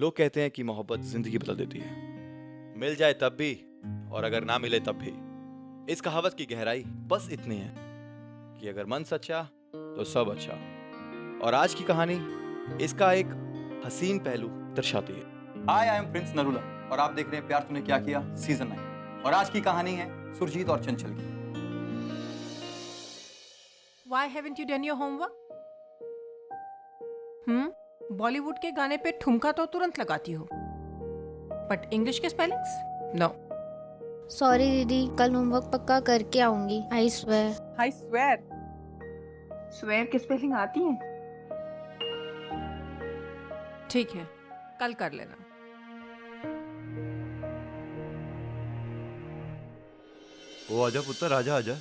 लोग कहते हैं कि मोहब्बत जिंदगी बदल देती है, मिल जाए तब भी और अगर ना मिले तब भी। इस कहावत की गहराई बस इतनी है कि अगर मन सच्चा तो सब अच्छा। और आज की कहानी इसका एक हसीन पहलू दर्शाती है। हाय, आई एम प्रिंस नरूला और आप देख रहे हैं प्यार तूने क्या किया सीजन 9। और आज की कहानी है सुरजीत और चंचल की। Why haven't you done your homework? Bollywood के गाने पे ठुमका तो तुरंत लगाती हो, बट इंग्लिश के स्पेलिंग्स नो। सॉरी दीदी, कल होमवर्क पक्का करके आऊंगी। I swear. I swear. Swear की स्पेलिंग आती है? ठीक है, कल कर लेना। ओ आजा पुत्र, आजा आजा।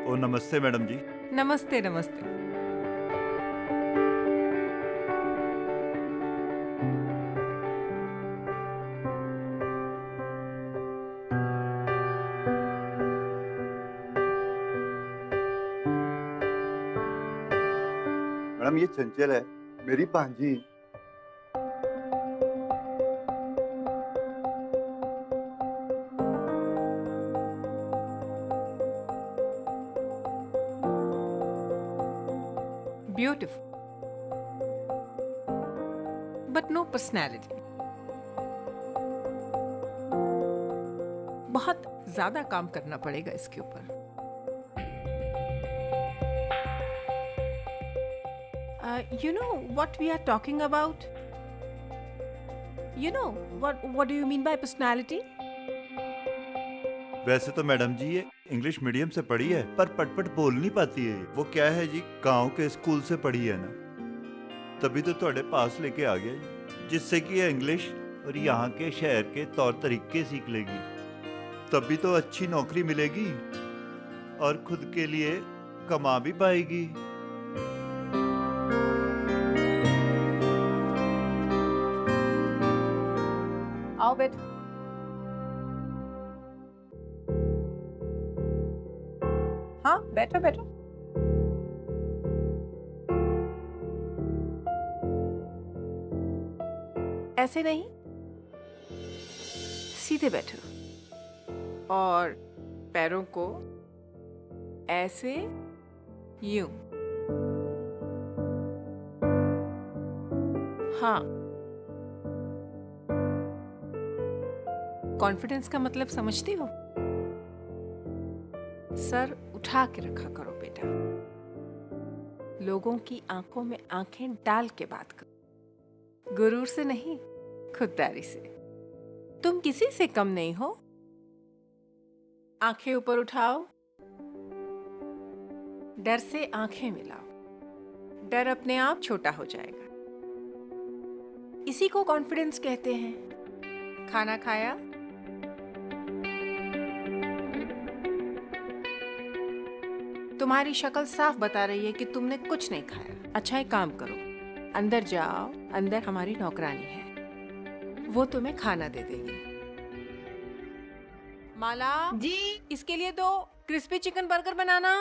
ओ नमस्ते मैडम जी। नमस्ते नमस्ते। मैडम ये चंचल है, मेरी भांजी। Beautiful but no personality. बहुत ज्यादा काम करना पड़ेगा इसके ऊपर। You know what we are talking about? You know what do you mean by personality? वैसे तो मैडम जी ये इंग्लिश मीडियम से पढ़ी है, पर पटपट बोल नहीं पाती है। वो क्या है जी, गांव के स्कूल से पढ़ी है ना, तभी तो ਤੁਹਾਡੇ पास लेके आ गया जी, जिससे कि ये इंग्लिश और यहाँ के शहर के तौर तरीके सीख लेगी, तभी तो अच्छी नौकरी मिलेगी और खुद के लिए कमा भी पाएगी। आओ बैठो। हाँ बैठो बैठो। ऐसे नहीं, सीधे बैठो और पैरों को ऐसे, यूं। हाँ, कॉन्फिडेंस का मतलब समझती हो? सर उठा के रखा करो बेटा। लोगों की आंखों में आंखें डाल के बात करो, गुरूर से नहीं, खुददारी से। तुम किसी से कम नहीं हो। आंखें ऊपर उठाओ, डर से आंखें मिलाओ, डर अपने आप छोटा हो जाएगा। इसी को कॉन्फिडेंस कहते हैं। खाना खाया? तुम्हारी शक्ल साफ बता रही है कि तुमने कुछ नहीं खाया। अच्छा एक काम करो, अंदर जाओ, अंदर हमारी नौकरानी है, वो तुम्हें खाना दे देगी। माला जी, इसके लिए 2 क्रिस्पी चिकन बर्गर बनाना।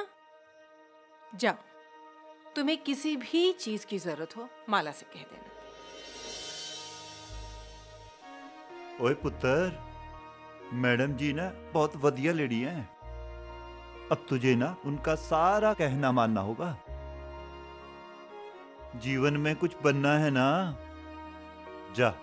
जाओ, तुम्हें किसी भी चीज की जरूरत हो माला से कह देना। ओए पुत्र, मैडम जी ना बहुत वधिया लेडी हैं। अब तुझे ना उनका सारा कहना मानना होगा। जीवन में कुछ बनना है ना, जा।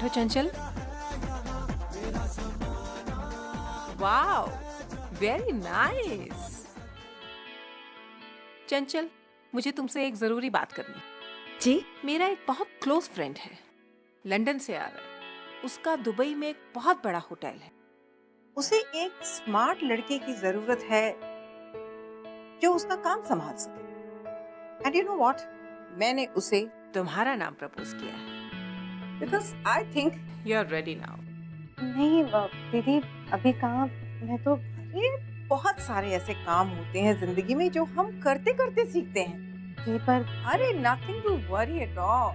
बैठो चंचल। Wow, very nice. चंचल, मुझे तुमसे एक जरूरी बात करनी। जी? मेरा एक बहुत क्लोज फ्रेंड है, लंदन से आ रहा है। उसका दुबई में एक बहुत बड़ा होटल है। उसे एक स्मार्ट लड़के की जरूरत है जो उसका काम संभाल सके। एंड यू नो व्हाट, मैंने उसे तुम्हारा नाम प्रपोज किया है। Because I think you are ready now. नहीं दीदी, अभी कहाँ। मैं तो अरे बहुत सारे ऐसे काम होते हैं जिंदगी में जो हम करते करते सीखते हैं। जी पर अरे nothing to worry at all.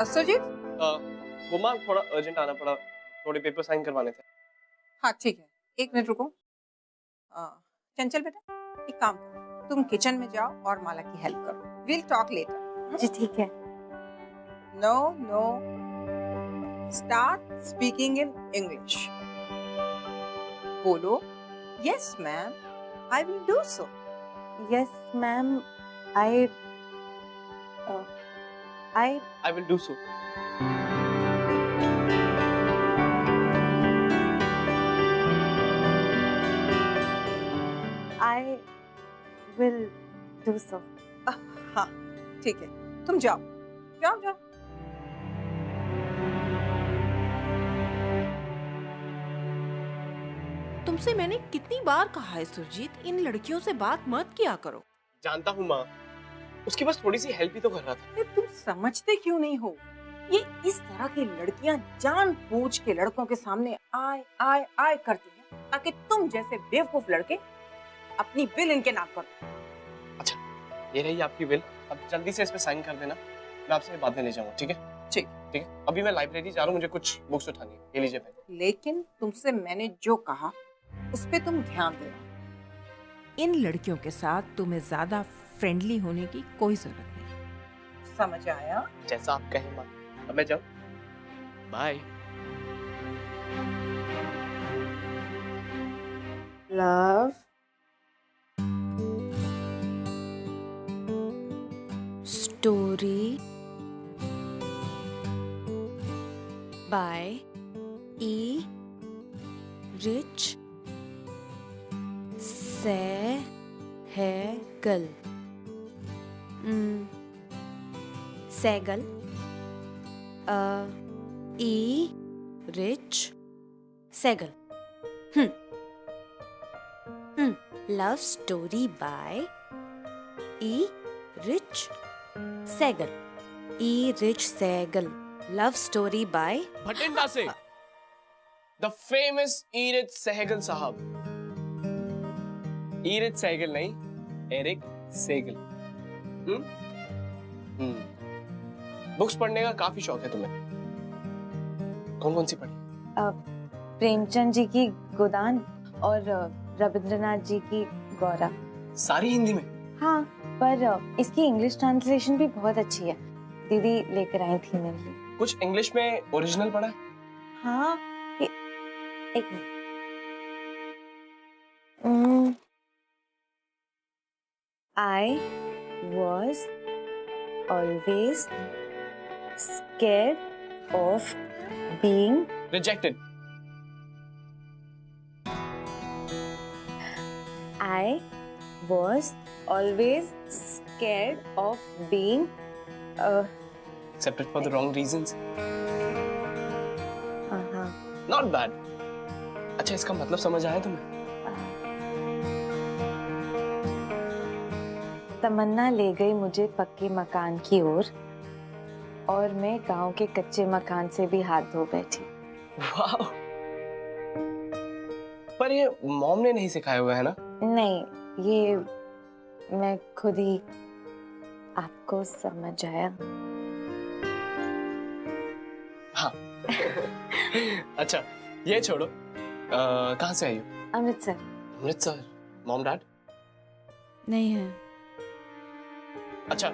Sujit, गुमा थोड़ा अर्जेंट आना पड़ा, थोड़े पेपर साइन करवाने थे। हाँ ठीक है, 1 मिनट रुको। चंचल बेटा, एक काम करो, तुम किचन में जाओ और माला की हेल्प करो। Will talk later. जी ठीक है। No no, start speaking in English. बोलो, yes ma'am, I will do so. Yes ma'am, I will do so. I will do so. हाँ ठीक है, तुम जाओ जाओ जाओ। तुमसे मैंने कितनी बार कहा है सुरजीत, इन लड़कियों से बात मत किया करो। जानता हूँ माँ, उसकी बस थोड़ी सी हेल्प ही तो कर रहा था। अरे तुम समझते क्यों नहीं हो? ये इस तरह की लड़कियां जानबूझ के लड़कों के सामने आए आए आए करती हैं ताकि तुम जैसे बेवकूफ लड़के अपनी बिल इनके नाक पर। अच्छा, ये रही आपकी बिल, अब जल्दी से इस पे साइन कर देना, मैं आपसे बाद में ले जाऊंगा। ठीक है? ठीक ठीक है। अभी मैं लाइब्रेरी जा रहा हूँ, मुझे कुछ बुक्स उठानी है। ये लीजिए पेन। लेकिन तुमसे मैंने जो कहा उस पे तुम ध्यान देना। इन लड़कियों के साथ तुम्हें ज्यादा फ्रेंडली होने की कोई जरूरत नहीं। समझ आया? जैसा आप कहें माँ। अब मैं जाऊँ? Bye. Love, story by Erich Segal. Segal, Erich Segal. Love story by Erich Segal. Erich Segal love story by Bathinda से द फेमस ईरिच सहगल साहब। ईरिच सहगल नहीं, एरिक सेगल। बुक्स पढ़ने का काफी शौक है तुम्हें। कौन कौन सी पढ़ी? प्रेमचंद जी की गोदान और रविंद्रनाथ जी की गौरा। सारी हिंदी में? हाँ, पर इसकी इंग्लिश ट्रांसलेशन भी बहुत अच्छी है। दीदी लेकर आई थी मेरे लिए। कुछ इंग्लिश में ओरिजिनल पढ़ा है? हाँ, एक minute. I was always scared of being Rejected. I was always scared of being Accepted for the wrong reasons. हाँ, Not bad. अच्छा, इसका मतलब समझ आया तुम्हें? तमन्ना ले गई मुझे पक्के मकान की ओर और मैं गांव के कच्चे मकान से भी हाथ धो बैठी। वाह! पर ये मॉम ने नहीं सिखाया हुआ है ना? नहीं, ये मैं खुद ही। आपको समझ आया? हाँ। अच्छा, ये छोड़ो। कहाँ से आई हो? अमृतसर। अमृतसर। Mom dad? नहीं है। अच्छा,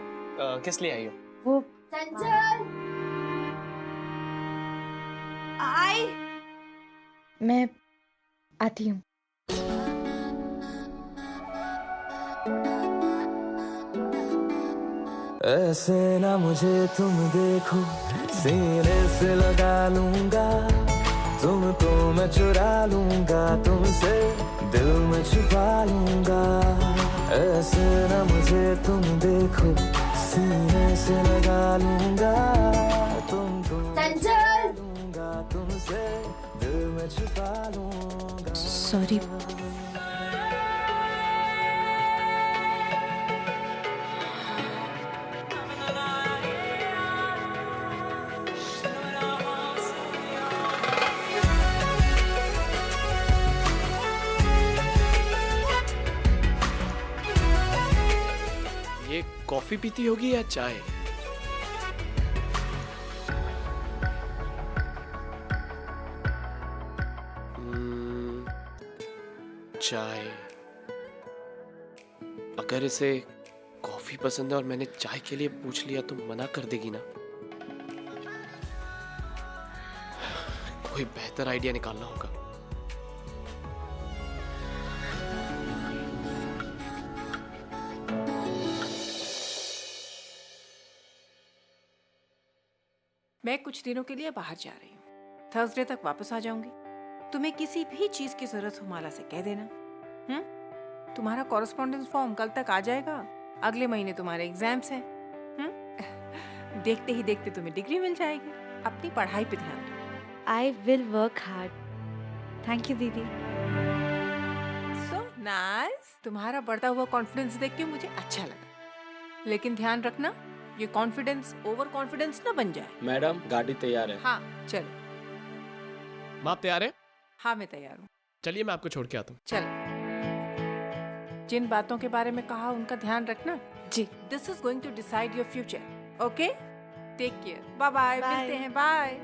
किस लिए आई हो? वो चंचल, मैं आती हूँ। ऐसे ना मुझे तुम देखो, सीने से लगा लूंगा, तुमको मैं चुरा लूंगा, तुमसे दिल में छुपा लूंगा। ऐसे ना मुझे तुम देखो, सीने से लगा लूंगा, तुमको चंचल लूंगा, तुमसे दिल में छुपा लूंगा। सॉरी। ये कॉफी पीती होगी या चाय? चाय। अगर इसे कॉफी पसंद है और मैंने चाय के लिए पूछ लिया तो मना कर देगी ना। कोई बेहतर आइडिया निकालना होगा। मैं कुछ दिनों के लिए बाहर जा रही हूँ। थर्सडे तक वापस आ जाऊंगी। तुम्हें किसी भी चीज की जरूरत हो माला से कह देना। तुम्हारा कॉरेस्पॉन्डेंस फॉर्म कल तक आ जाएगा। अगले महीने तुम्हारे एग्जाम्स हैं। देखते ही देखते तुम्हें डिग्री मिल जाएगी। अपनी पढ़ाई पे ध्यान दो। I will work hard. Thank you दीदी। So nice. तुम्हारा बढ़ता हुआ कॉन्फिडेंस देख के मुझे अच्छा लगा। लेकिन ध्यान रखना, ये कॉन्फिडेंस ओवर कॉन्फिडेंस ना बन जाए। मैडम गाड़ी तैयार है। हाँ चलो। माँ आप तैयार है? हाँ मैं तैयार हूँ। चलिए मैं आपको छोड़ के आता हूँ। चलो। जिन बातों के बारे में कहा उनका ध्यान रखना। जी। This is going to decide your future. Okay, take care. Bye bye. मिलते हैं। बाय।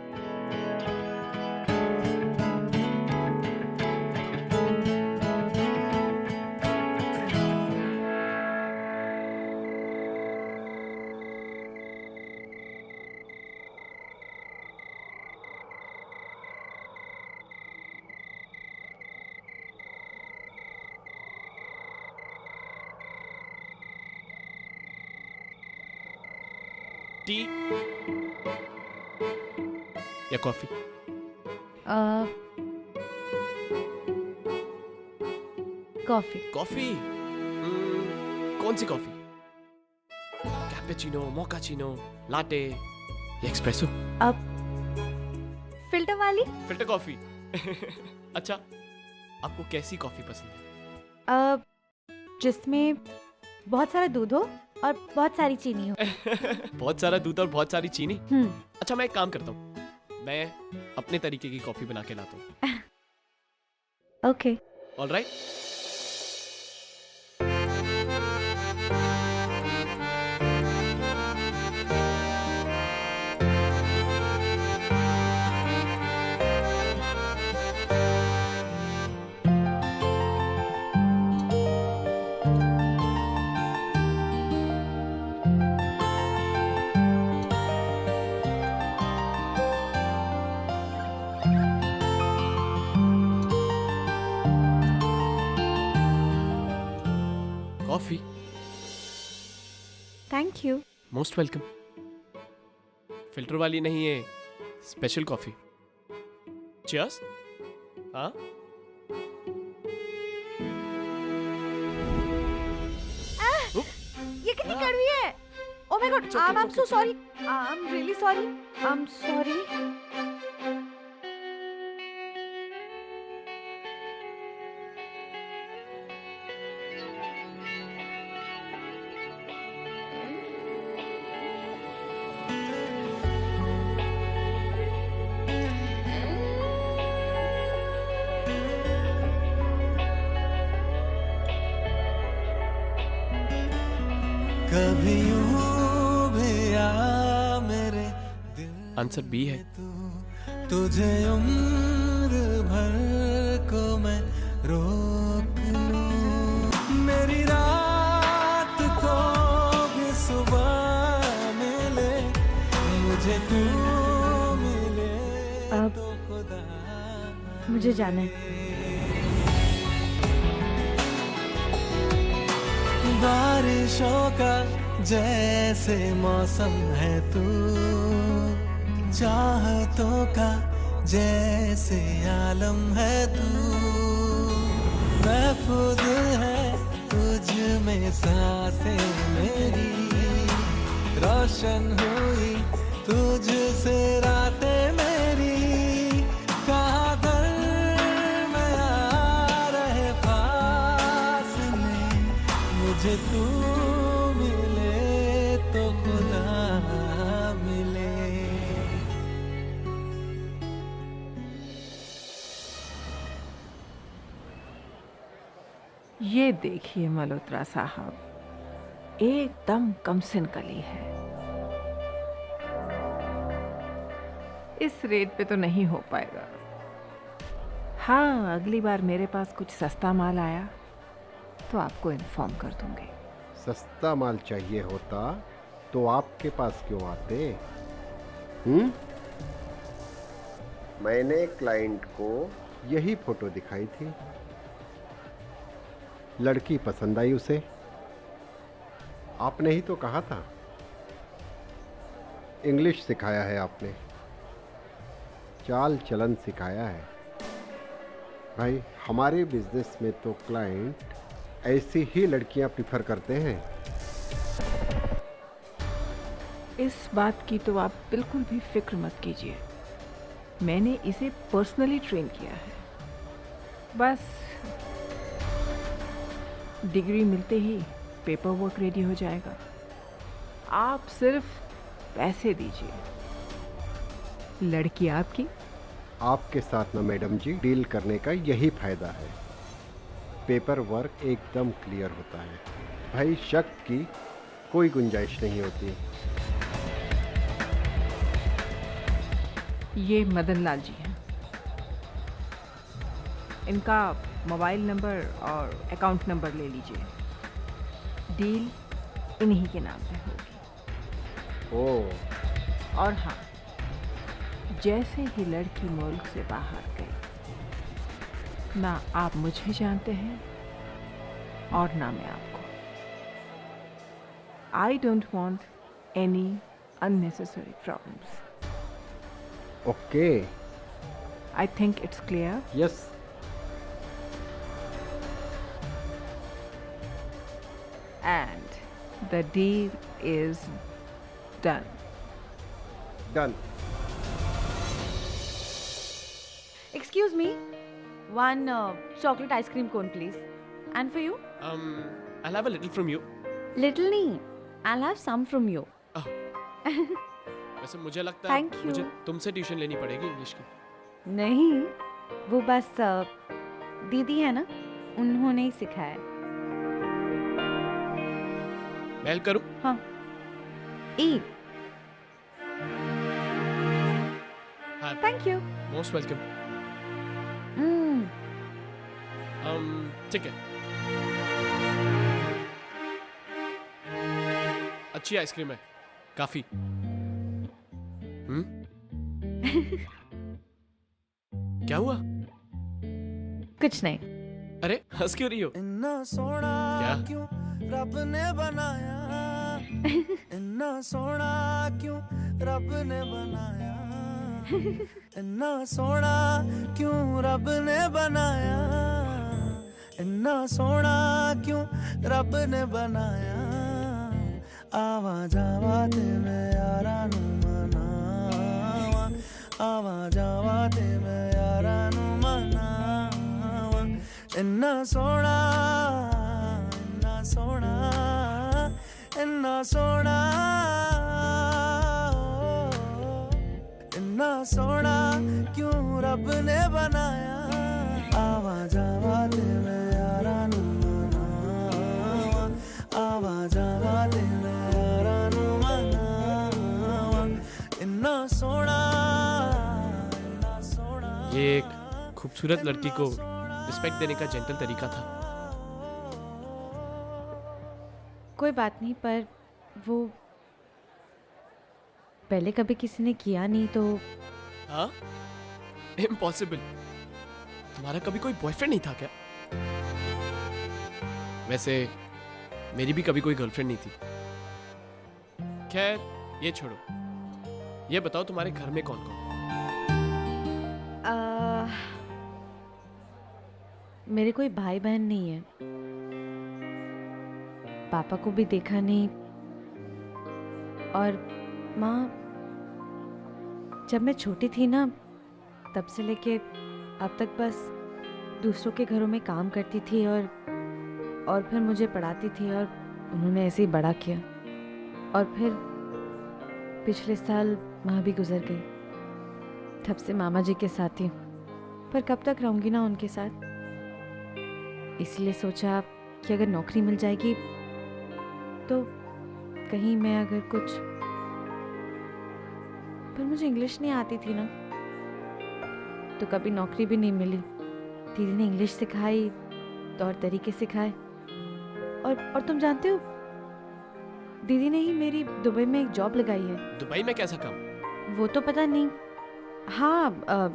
टी या कॉफी? कॉफी। कॉफी? कौन सी कॉफी? कैपेचिनो, मोकाचिनो, लाटे या एक्सप्रेसो? अब फिल्टर वाली? Filter coffee. अच्छा, आपको कैसी कॉफी पसंद है? जिसमें बहुत सारा दूध हो और बहुत सारी चीनी हो। बहुत सारा दूध और बहुत सारी चीनी? अच्छा मैं एक काम करता हूँ, मैं अपने तरीके की कॉफी बना के लाता हूँ। Okay. Alright. Coffee. Thank you. Most welcome. Filter वाली नहीं है, स्पेशल कॉफी। चीयर्स। हाँ ये कितनी कड़वी है। Oh my God, I am so sorry. I am really sorry. I am sorry. कभी यूं भी आ मेरे दिल, आंसर बी है। तुझे उम्र भर को मैं रोक लूं, मेरी रात को भी सुबह मिले, मुझे तू मिले तो खुदा। मुझे जाना है। बारिशों का जैसे मौसम है तू, चाहतों का जैसे आलम है तू, महफूज है तुझ में सांसें मेरी, रोशन हुई तुझसे रातें मेरी, कहाँ दरमिया रहे फासले, मुझे तू मिले तो खुदा मिले। ये देखिए मल्होत्रा साहब, एकदम कमसिन कली है। इस रेट पे तो नहीं हो पाएगा। हाँ, अगली बार मेरे पास कुछ सस्ता माल आया तो आपको इन्फॉर्म कर दूंगी। सस्ता माल चाहिए होता तो आपके पास क्यों आते? मैंने क्लाइंट को यही फोटो दिखाई थी, लड़की पसंद आई उसे। आपने ही तो कहा था। इंग्लिश सिखाया है आपने, चाल चलन सिखाया है। भाई हमारे बिजनेस में तो क्लाइंट ऐसी ही लड़कियां प्रिफर करते हैं। इस बात की तो आप बिल्कुल भी फिक्र मत कीजिए, मैंने इसे पर्सनली ट्रेन किया है। बस डिग्री मिलते ही पेपर वर्क रेडी हो जाएगा। आप सिर्फ पैसे दीजिए, लड़की आपकी। आपके साथ ना मैडम जी डील करने का यही फायदा है, पेपर वर्क एकदम क्लियर होता है। भाई शक की कोई गुंजाइश नहीं होती। ये मदन लाल जी हैं, इनका मोबाइल नंबर और अकाउंट नंबर ले लीजिए, डील इन्हीं के नाम पे होगी। ओह। और हाँ, जैसे ही लड़की मुल्क से बाहर गई, ना आप मुझे जानते हैं और ना मैं आपको। I don't want any unnecessary problems. Okay. I think it's clear. Yes. And the deal is done. Done. Excuse me, one chocolate ice cream cone, please. And for you? I'll have a little from you. Little nahi, I'll have some from you. वैसे मुझे लगता है Thank you. मुझे तुमसे tuition लेनी पड़ेगी English की। नहीं, वो बस दीदी है ना, उन्होंने ही सिखाया। मेल करूं? हाँ। ई। हाँ। Thank you. Most welcome. ठीक है। अच्छी आइसक्रीम है, काफी। क्या हुआ? कुछ नहीं। अरे हंस क्यों रही हो? इन्ना सोना क्यों रब ने बनाया, इन्ना सोना क्यों रब ने बनाया, इन्ना सोना क्यों रब ने बनाया, इन्ना सोना क्यों रब ने बनाया, आवा जावा ते मैं यारा नू मनावा, आवा जावा ते मैं यारा नू मनावा, इन्ना सोना सोना, इन्ना सोना, इन्ना सोना क्यों रब ने बनाया, आवा जावा ते मैं यारा नू मनावा, आवा जावा ते मैं यारा नू मनावा, इन्ना सोना, इन्ना सोना। ये एक खूबसूरत लड़की को रिस्पेक्ट देने का जेंटल तरीका था। कोई बात नहीं, पर वो पहले कभी किसी ने किया नहीं तो। हाँ? इम्पॉसिबल। तुम्हारा कभी कोई बॉयफ्रेंड नहीं था क्या? वैसे मेरी भी कभी कोई गर्लफ्रेंड नहीं थी। खैर ये छोड़ो, ये बताओ तुम्हारे घर में कौन कौन? मेरे कोई भाई बहन नहीं है, पापा को भी देखा नहीं, और माँ जब मैं छोटी थी ना तब से लेके अब तक बस दूसरों के घरों में काम करती थी और फिर मुझे पढ़ाती थी, और उन्होंने ऐसे ही बड़ा किया। और फिर पिछले साल माँ भी गुजर गई, तब से मामा जी के साथ ही, पर कब तक रहूँगी ना उनके साथ। इसलिए सोचा कि अगर नौकरी मिल जाएगी तो कहीं मैं अगर कुछ, पर मुझे इंग्लिश नहीं आती थी ना, तो कभी नौकरी भी नहीं मिली। दीदी ने इंग्लिश सिखाई, तौर तरीके सिखाए, और तुम जानते हो दीदी ने ही मेरी दुबई में एक जॉब लगाई है। दुबई में कैसा काम? वो तो पता नहीं। हाँ,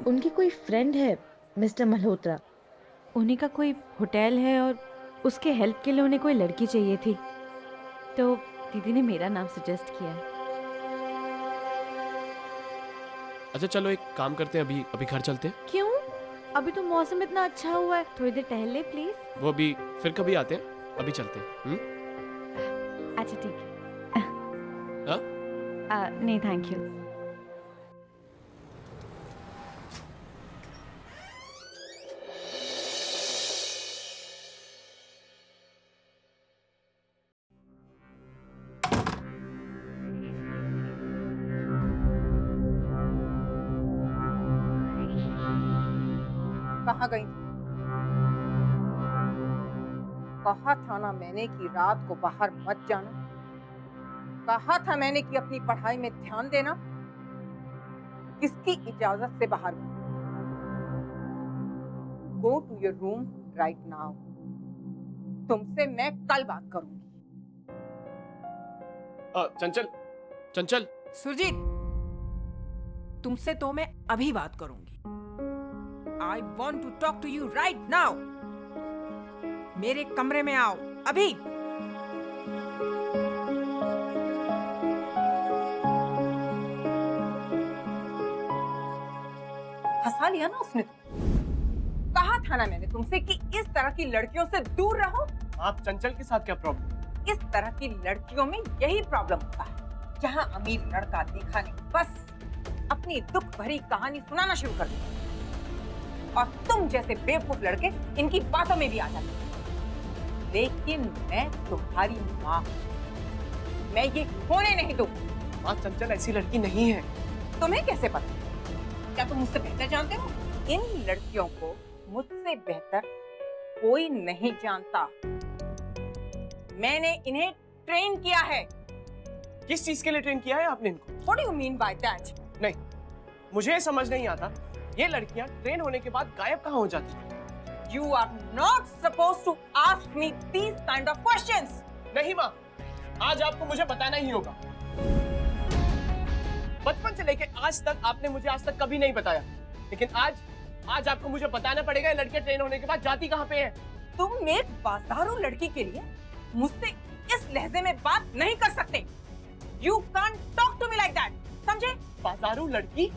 उनकी कोई फ्रेंड है मिस्टर मल्होत्रा, उन्हीं का कोई होटल है और उसके हेल्प के लिए उन्हें कोई लड़की चाहिए थी, तो दीदी ने मेरा नाम सजेस्ट किया। अच्छा चलो एक काम करते हैं, अभी घर चलते हैं। क्यों? अभी तो मौसम इतना अच्छा हुआ है, थोड़ी देर टहल ले प्लीज। वो अभी फिर कभी आते हैं, अभी चलते हैं। अच्छा ठीक है। हाँ? नहीं थैंक यू। कहाँ गई? कहा था ना मैंने कि रात को बाहर मत जाना। कहा था मैंने कि अपनी पढ़ाई में ध्यान देना। किसकी इजाजत से बाहर गई? Go to your room right now. तुमसे मैं कल बात करूंगी। चंचल, चंचल। सुरजीत, तुमसे तो मैं अभी बात करूंगी। I want to talk to you right now. मेरे कमरे में आओ अभी। हंसा लिया ना उसने। कहा था ना मैंने तुमसे कि इस तरह की लड़कियों से दूर रहो। आप चंचल के साथ क्या प्रॉब्लम? इस तरह की लड़कियों में यही प्रॉब्लम होता है, जहां अमीर लड़का देखा नहीं बस अपनी दुख भरी कहानी सुनाना शुरू कर देता, और तुम जैसे बेवकूफ लड़के इनकी बातों में भी आ जाते। लेकिन मैं तुम्हारी माँ, मैं ये होने नहीं दूंगी। माँ, चंचल ऐसी लड़की नहीं है। तुम्हें कैसे पता? क्या तुम मुझसे बेहतर जानते हो? इन लड़कियों को मुझसे बेहतर कोई नहीं जानता। मैंने इन्हें ट्रेन किया है। किस चीज के लिए ट्रेन किया है आपने इनको? What do you mean by that? नहीं, मुझे समझ नहीं आता, ये लड़कियां ट्रेन होने के बाद गायब कहाँ हो जाती हैं? You are not supposed to ask me these kind of questions. नहीं माँ, आज आपको मुझे बताना ही होगा। बचपन से लेके आज तक आपने मुझे आज तक कभी नहीं बताया, लेकिन आज आपको मुझे बताना पड़ेगा ये लड़कियां ट्रेन होने के बाद जाती कहाँ पे हैं। तुम एक बाजारू लड़की के लिए मुझसे इस लहजे में बात नहीं कर सकते। You can't talk to me like that. समझे? बाजारू लड़की?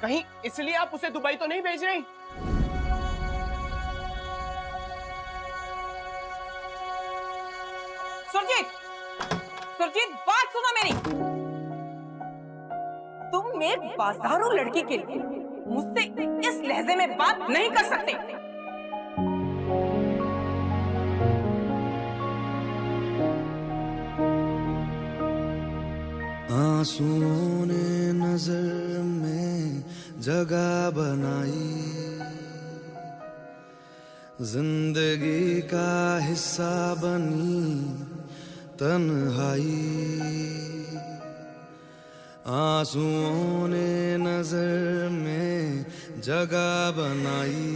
कहीं इसलिए आप उसे दुबई तो नहीं भेज रही? सुरजीत बात सुनो मेरी। तुम एक बाजारू लड़की के लिए मुझसे इस लहजे में बात नहीं कर सकते। आंसुओं ने नजर में जगह बनाई, जिंदगी का हिस्सा बनी तन्हाई। आंसुओं ने नजर में जगह बनाई,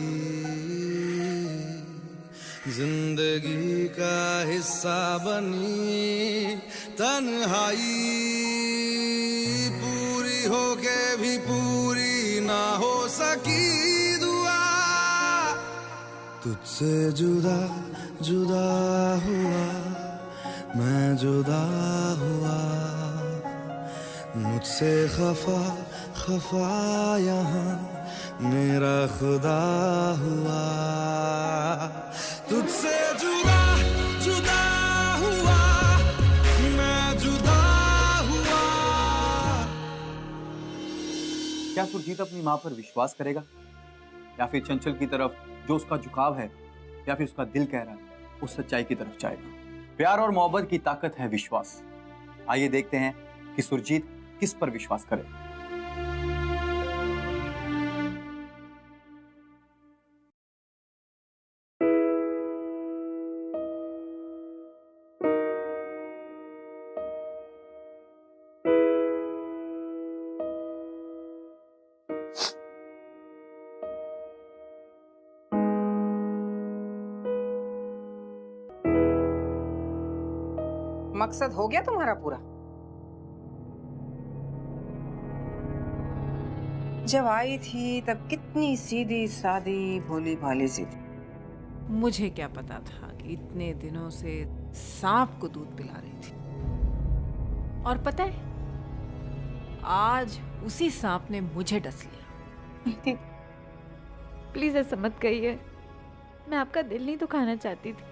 जिंदगी का हिस्सा बनी तन्हाई। पूरी होके भी पूरी ना हो सकी दुआ, तुझसे जुदा जुदा हुआ मैं जुदा हुआ मुझसे खफा खफा यहाँ मेरा खुदा हुआ तुझसे जुदा जुदा हुआ मैं जुदा हुआ। क्या सुरजीत अपनी माँ पर विश्वास करेगा या फिर चंचल की तरफ जो उसका झुकाव है या फिर उसका दिल कह रहा है उस सच्चाई की तरफ जाएगा? प्यार और मोहब्बत की ताकत है विश्वास। आइए देखते हैं कि सुरजीत किस पर विश्वास करे। मकसद हो गया तुम्हारा पूरा? जब आई थी तब कितनी सीधी सादी भोली भाली सी थी। मुझे क्या पता था कि इतने दिनों से सांप को दूध पिला रही थी। और पता है, आज उसी सांप ने मुझे डस लिया। प्लीज ऐसा मत कहिए, मैं आपका दिल नहीं दुखाना चाहती थी।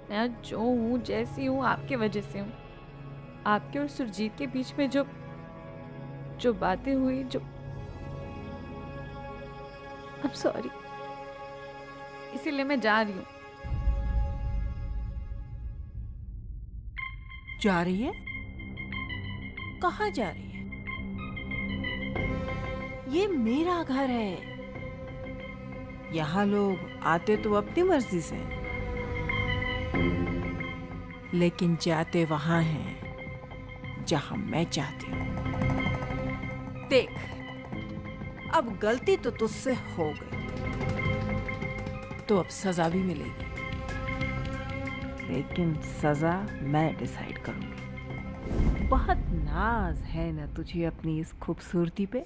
मैं जो हूँ जैसी हूँ आपके वजह से हूँ। आपके और सुरजीत के बीच में जो बातें हुई, जो I'm सॉरी, इसीलिए मैं जा रही हूँ। जा रही है? कहाँ जा रही है? ये मेरा घर है। यहाँ लोग आते तो अपनी मर्जी से, लेकिन जाते वहां हैं जहां मैं चाहती हूँ। देख, अब गलती तो तुझसे हो गई, तो अब सजा भी मिलेगी, लेकिन सजा मैं डिसाइड करूंगी। बहुत नाज है ना तुझे अपनी इस खूबसूरती पे।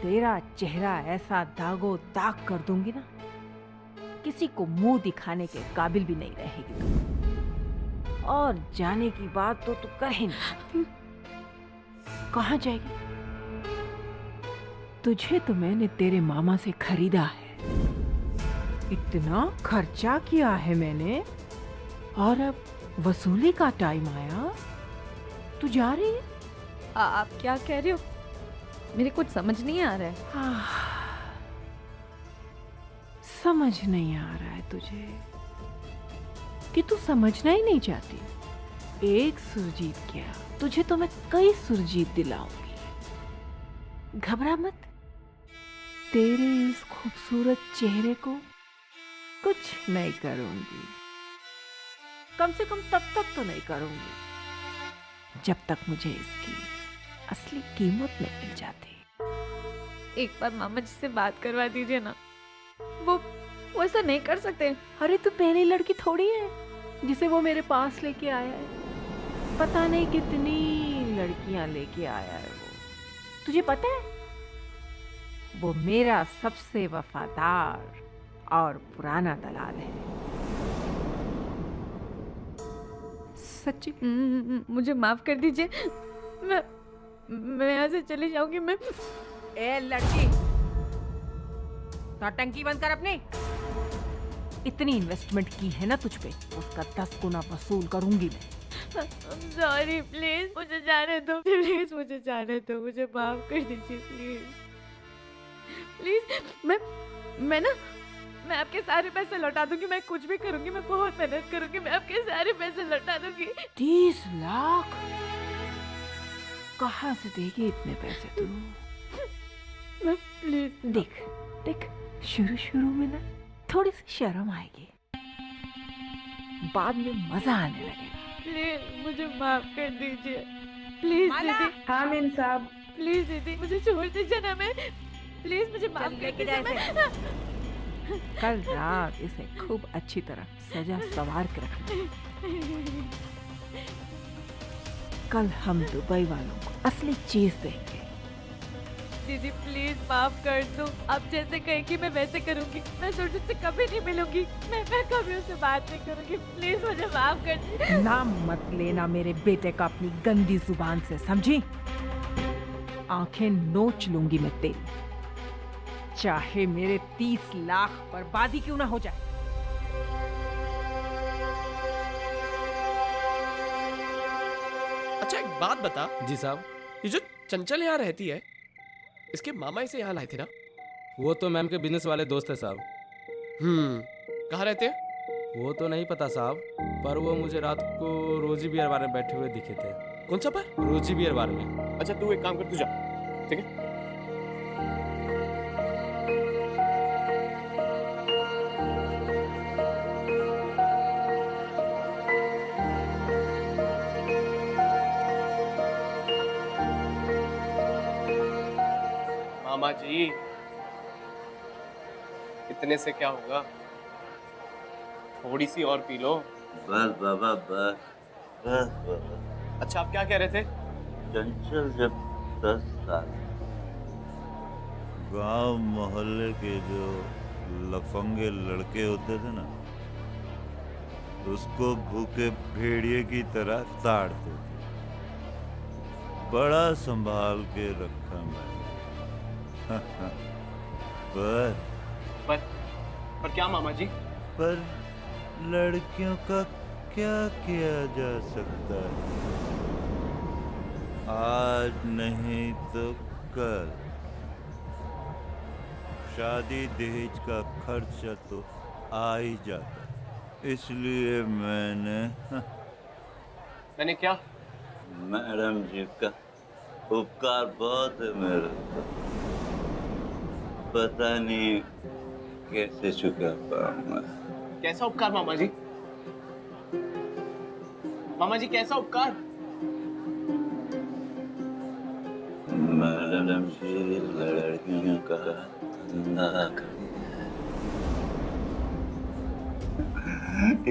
तेरा चेहरा ऐसा दागो दाग कर दूंगी ना, किसी को मुंह दिखाने के काबिल भी नहीं रहेगी तू। और जाने की बात तो तू कर ही नहीं। कहाँ जाएगी? तुझे तो मैंने तेरे मामा से खरीदा है, इतना खर्चा किया है मैंने, और अब वसूली का टाइम आया, तू जा रही है? आप क्या कह रहे हो? मेरे कुछ समझ नहीं आ रहा है। समझ नहीं आ रहा है तुझे कि तू समझना ही नहीं चाहती। एक सुरजीत क्या, तुझे तो मैं कई सुरजीत दिलाऊंगी। घबरा मत, तेरे इस खूबसूरत चेहरे को कुछ नहीं करूंगी। कम से कम तब तक तो नहीं करूंगी जब तक मुझे इसकी असली कीमत नहीं मिल जाती। एक बार मामा जी से बात करवा दीजिए ना, वो ऐसा नहीं कर सकते। अरे तू पहली लड़की थोड़ी है जिसे वो मेरे पास लेके आया है। पता नहीं कितनी लड़कियां लेके आया है वो। तुझे पता है, वो मेरा सबसे वफादार और पुराना दलाल है। सच्ची मुझे माफ कर दीजिए, मैं यहाँ से चली जाऊंगी। मैं ए लड़की, टंकी बंद कर अपनी। इतनी इन्वेस्टमेंट की है ना तुझ पे, उसका 10 गुना वसूल करूंगी मैं। सॉरी, प्लीज मुझे जाने दो, प्लीज मुझे जाने दो, मुझे माफ कर दीजिए प्लीज प्लीज। मैं आपके सारे पैसे लौटा दूंगी, मैं कुछ भी करूंगी, मैं बहुत मेहनत करूंगी, मैं आपके सारे पैसे लौटा दूंगी। 30 लाख कहाँ से देगी इतने पैसे तू? प्लीज देख देख, शुरू में ना थोड़ी सी शर्म आएगी, बाद में मजा आने लगेगा। प्लीज मुझे माफ कर दीजिए, प्लीज दीदी। हाँ मीन साहब, प्लीज दीदी मुझे छोड़ दीजिए ना, मैं प्लीज मुझे माफ कर दीजिए। कल रात इसे खूब अच्छी तरह सजा संवार के रखना। कल हम दुबई वालों को असली चीज देंगे, दीदी प्लीज माफ कर दो। अब जैसे कहेंगी मैं वैसे करूंगी। मैं सुरजीत से कभी नहीं मिलूंगी। मैं कभी उससे बात नहीं करूंगी। प्लीज मुझे माफ कर दीजिए। नाम मत लेना मेरे बेटे का अपनी गंदी जुबान से, समझी? आंखें नोच लूंगी मैं तेरी, चाहे मेरे 30 लाख बर्बादी क्यों ना हो जाए। अच्छा एक बात बता। जी साहब। ये जो चंचल यहाँ रहती है, इसके मामा इसे यहाँ लाए थे ना? वो तो मैम के बिजनेस वाले दोस्त है साहब। कहाँ रहते हैं? वो तो नहीं पता साहब, पर वो मुझे रात को रोजी बियर बार में बैठे हुए दिखे थे। कौन सा बार? रोजी बियर बार में। अच्छा तू एक काम कर, तू जा, ठीक है? मामा जी, इतने से क्या होगा? थोड़ी सी और पी लो। बस बाबा बस बस बाबा। अच्छा आप क्या कह रहे थे? चंचल जब 10 साल गांव मोहल्ले के जो लफंगे लड़के होते थे ना, उसको भूखे भेड़िए की तरह ताड़ते थे। बड़ा संभाल के रखा मैंने। पर क्या मामा जी? पर लड़कियों का क्या किया जा सकता है? आज नहीं तो कल शादी दहेज का खर्चा तो आ ही जाता, इसलिए मैंने क्या? मैडम जी का उपकार बहुत है मेरे ऊपर, पता नहीं कैसे चुका पाऊंगा। कैसा उपकार मामा जी? मामा जी कैसा उपकार? मैडम जी लड़कियों का धंधा करी है,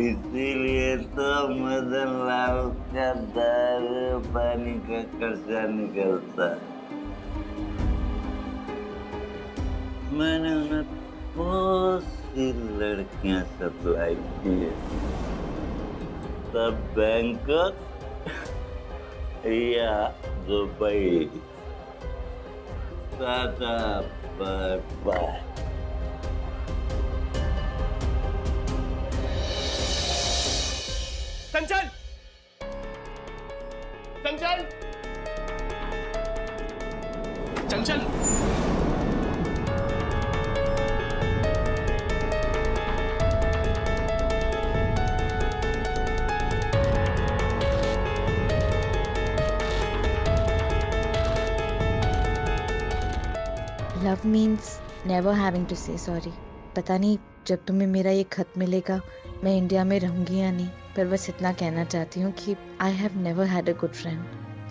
इसीलिए तो मदन लाल का दारू पानी का खर्चा निकलता। मैंने उन्हें बहुत सी लड़कियां सप्लाई की है, तब बैंकॉक या Dubai. Tata bye bye. Chanchal! Chanchal! Chanchal! Love means never having to say sorry. पता नहीं जब तुम्हें मेरा ये खत मिलेगा मैं इंडिया में रहूंगी या नहीं, पर बस इतना कहना चाहती हूँ कि I have never had a good friend.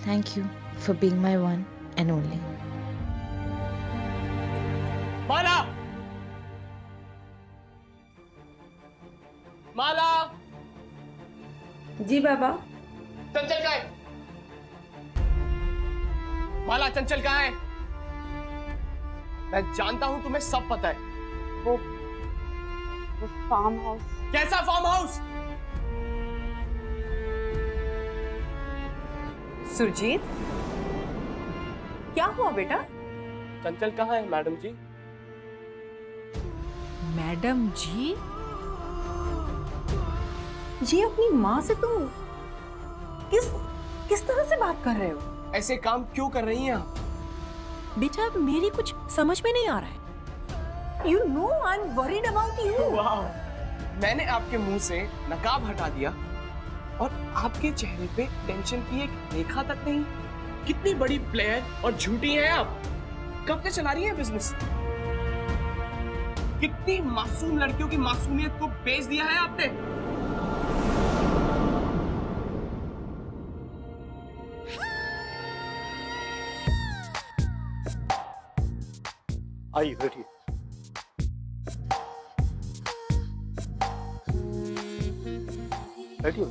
Thank you for being my one and only. Mala! Mala! जी बाबा। चंचल कहाँ है? माला चंचल कहाँ है? मैं जानता हूं तुम्हें सब पता है। वो फार्म हाउस। कैसा फार्म हाउस? सुरजीत, क्या हुआ बेटा? चंचल कहाँ है मैडम जी? मैडम जी? ये अपनी माँ से तुम किस तरह से बात कर रहे हो? ऐसे काम क्यों कर रही हैं आप? बेटा मेरी कुछ समझ में नहीं आ रहा है। You know I'm worried about you. वाह, मैंने आपके मुंह से नकाब हटा दिया और आपके चेहरे पे टेंशन की एक रेखा तक नहीं। कितनी बड़ी प्लेयर और झूठी हैं आप। कब से चला रही है बिजनेस? कितनी मासूम लड़कियों की मासूमियत को बेच दिया है आपने। आइए बैठिए। बैठिए।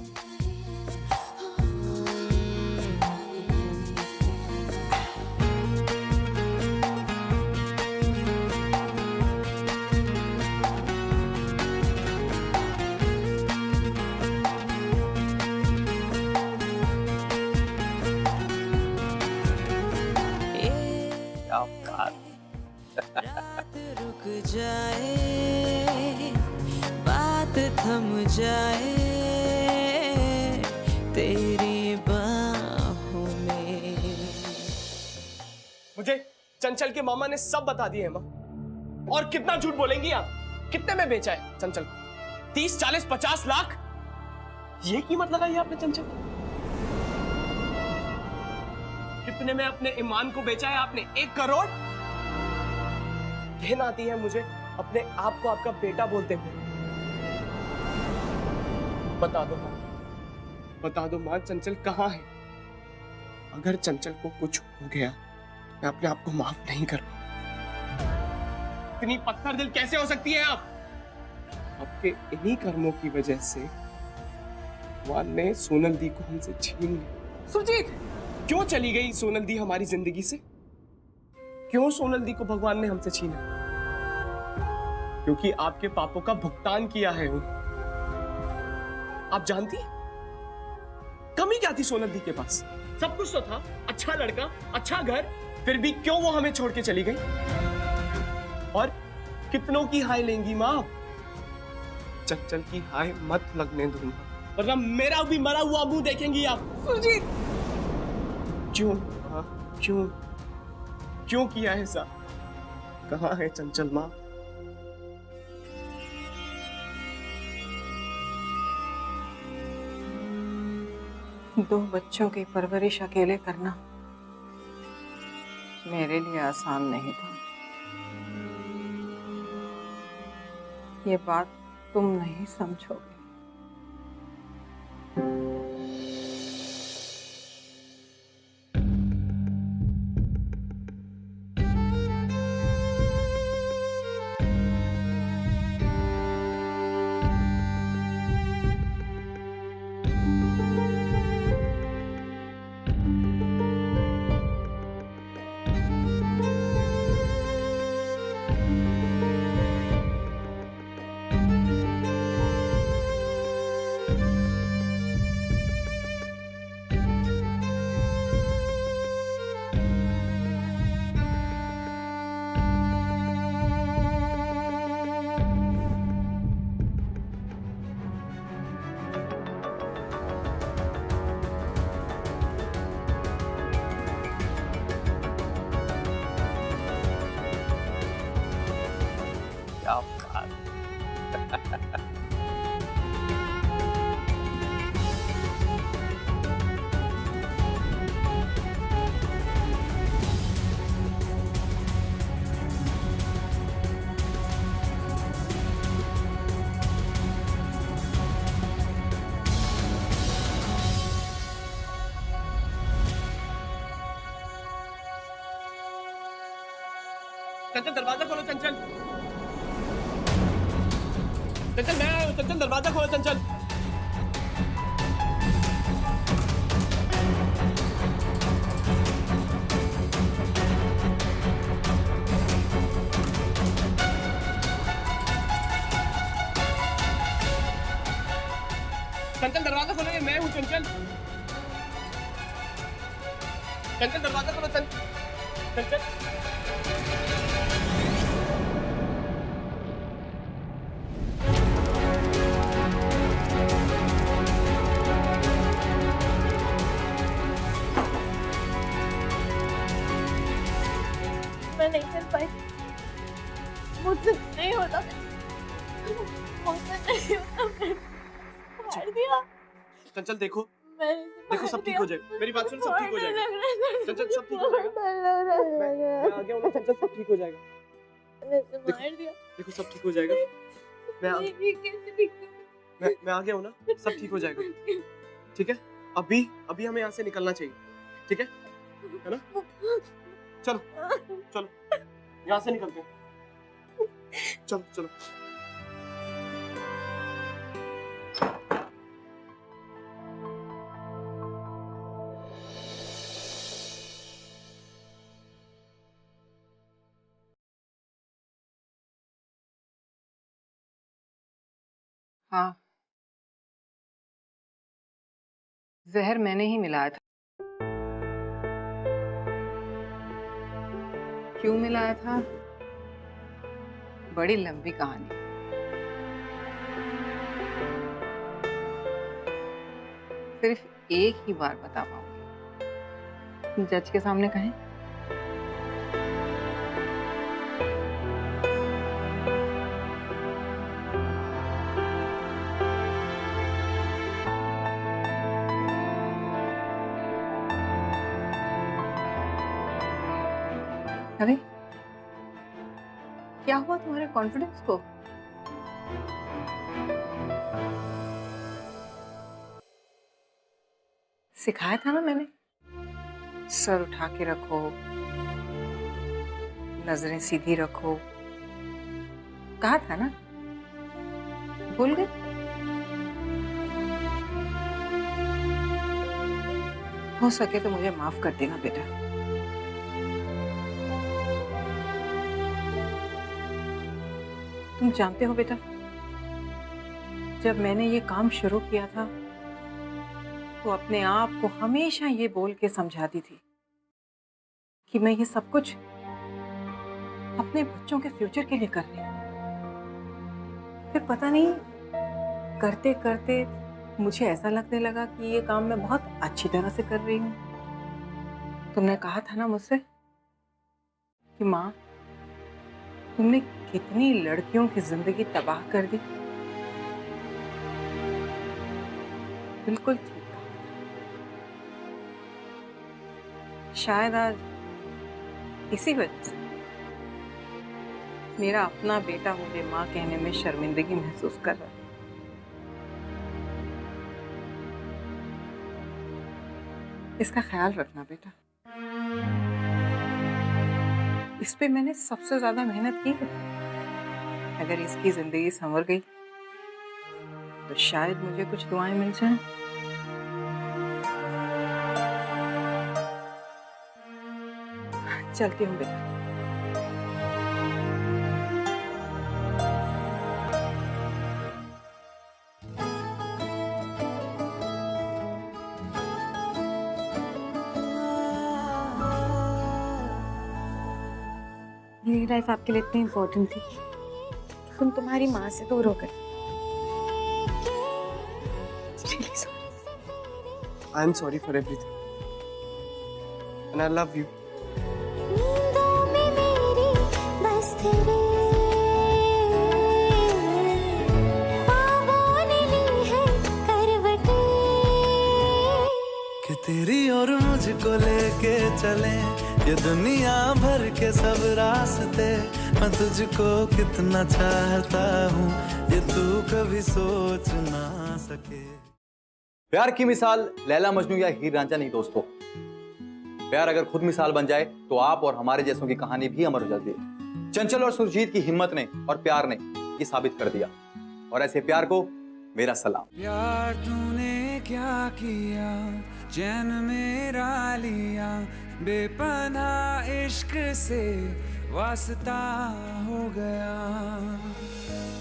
जाए, बात थम जाए तेरी बाहों में। मुझे चंचल के मामा ने सब बता दिए हैं माँ। और कितना झूठ बोलेंगी आप? कितने में बेचा है चंचल को? 30, 40, 50 लाख? ये कीमत लगाई आपने चंचल? कितने में अपने ईमान को बेचा है आपने? 1 करोड़? घिन आती है मुझे अपने आप को आपका बेटा बोलते हुए। बता दो माँ, बता दो माँ, चंचल कहाँ है? अगर चंचल को कुछ हो गया तो मैं अपने आप को माफ नहीं कर पाऊंगा। इतनी पत्थर दिल कैसे हो सकती है आप? आपके इन्हीं कर्मों की वजह से भगवान ने सोनल दी को हमसे छीन लिया। सुरजीत, क्यों चली गई सोनल दी हमारी जिंदगी से? क्यों सोनल दी को भगवान ने हमसे छीना? क्योंकि आपके पापों का भुगतान किया है उन्होंने। आप जानती हैं कमी क्या थी सोनल दी के पास? सब कुछ तो था, अच्छा लड़का, अच्छा घर, फिर भी क्यों वो हमें छोड़ के चली गई? और कितनों की हाय लेंगी माँ? चंचल की हाय मत लगने दूंगा, वरना मेरा भी मरा हुआ मुंह देखेंगी आप। सुरजीत, क्यों? हाँ, क्यों किया है ऐसा? कहाँ है चंचल माँ? दो बच्चों की परवरिश अकेले करना मेरे लिए आसान नहीं था। ये बात तुम नहीं समझोगे। क्या बात। चंचल, दरवाजा खोलो चंचल। चंचल, मैं आया हूं। चंचल, दरवाजा खोलो चंचल। चंचल, दरवाजा खोलो, ये मैं हूं चंचल। चंचल, दरवाजा खोलो चंचल। मैं नहीं कर पाई, मुझसे नहीं होता, मुझसे नहीं होता, मैंने मार दिया। चंचल देखो, देखो सब ठीक हो जाएगा। मेरी बात सुन, सब ठीक हो जाएगा। चंचल, सब ठीक हो जाएगा। मैं आ गया हूं, चंचल, सब ठीक हो जाएगा। देखो सब ठीक हो जाएगा। मैं आ गया हूं ना, सब ठीक हो जाएगा। ठीक है, अभी हमें यहाँ से निकलना चाहिए। ठीक है ना? चलो चलो, यहाँ से निकलते हैं। चलो चलो। हाँ, जहर मैंने ही मिलाया था। क्यों मिलाया था बड़ी लंबी कहानी। सिर्फ एक ही बार बता पाऊंगी। जज के सामने कहें? अरे क्या हुआ तुम्हारे कॉन्फिडेंस को? सिखाया था ना मैंने, सर उठा के रखो, नजरें सीधी रखो, कहा था ना? भूल गए? हो सके तो मुझे माफ कर देना बेटा। तुम जानते हो बेटा, जब मैंने ये काम शुरू किया था तो अपने आप को हमेशा ये बोल के समझाती थी कि मैं ये सब कुछ अपने बच्चों के फ्यूचर के लिए कर रही हूँ। फिर पता नहीं करते करते मुझे ऐसा लगने लगा कि ये काम मैं बहुत अच्छी तरह से कर रही हूँ। तुमने कहा था ना मुझसे कि माँ, तुमने कितनी लड़कियों की जिंदगी तबाह कर दी। बिल्कुल ठीक। शायद आज इसी वजह से मेरा अपना बेटा मुझे माँ कहने में शर्मिंदगी महसूस कर रहा है। इसका ख्याल रखना बेटा। इस पे मैंने सबसे ज्यादा मेहनत की है। अगर इसकी जिंदगी संवर गई तो शायद मुझे कुछ दुआएं मिल जाएं। चलती हूँ बेटा। मेरी लाइफ आपके लिए इतनी इम्पोर्टेंट थी, तुम तुम्हारी माँ से दूर हो गए। Really sorry. I'm sorry for everything. And I love you. कि तेरी और मुझको लेके चले ये दुनिया भर के सब रास्ते, मैं तुझको कितना चाहता हूँ ये तू कभी सोच ना सके। प्यार की मिसाल लैला मजनू या हीर रांझा नहीं दोस्तों। प्यार अगर खुद मिसाल बन जाए तो आप और हमारे जैसों की कहानी भी अमर हो जाती है। चंचल और सुरजीत की हिम्मत ने और प्यार ने ये साबित कर दिया, और ऐसे प्यार को मेरा सलाम। प्यार तूने क्या किया, चैन मेरा लिया, बेपनाह इश्क से वास्ता हो गया।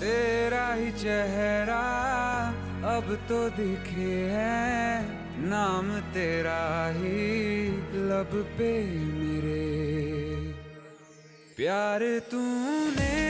तेरा ही चेहरा अब तो दिखे है, नाम तेरा ही लब पे मेरे। प्यार तूने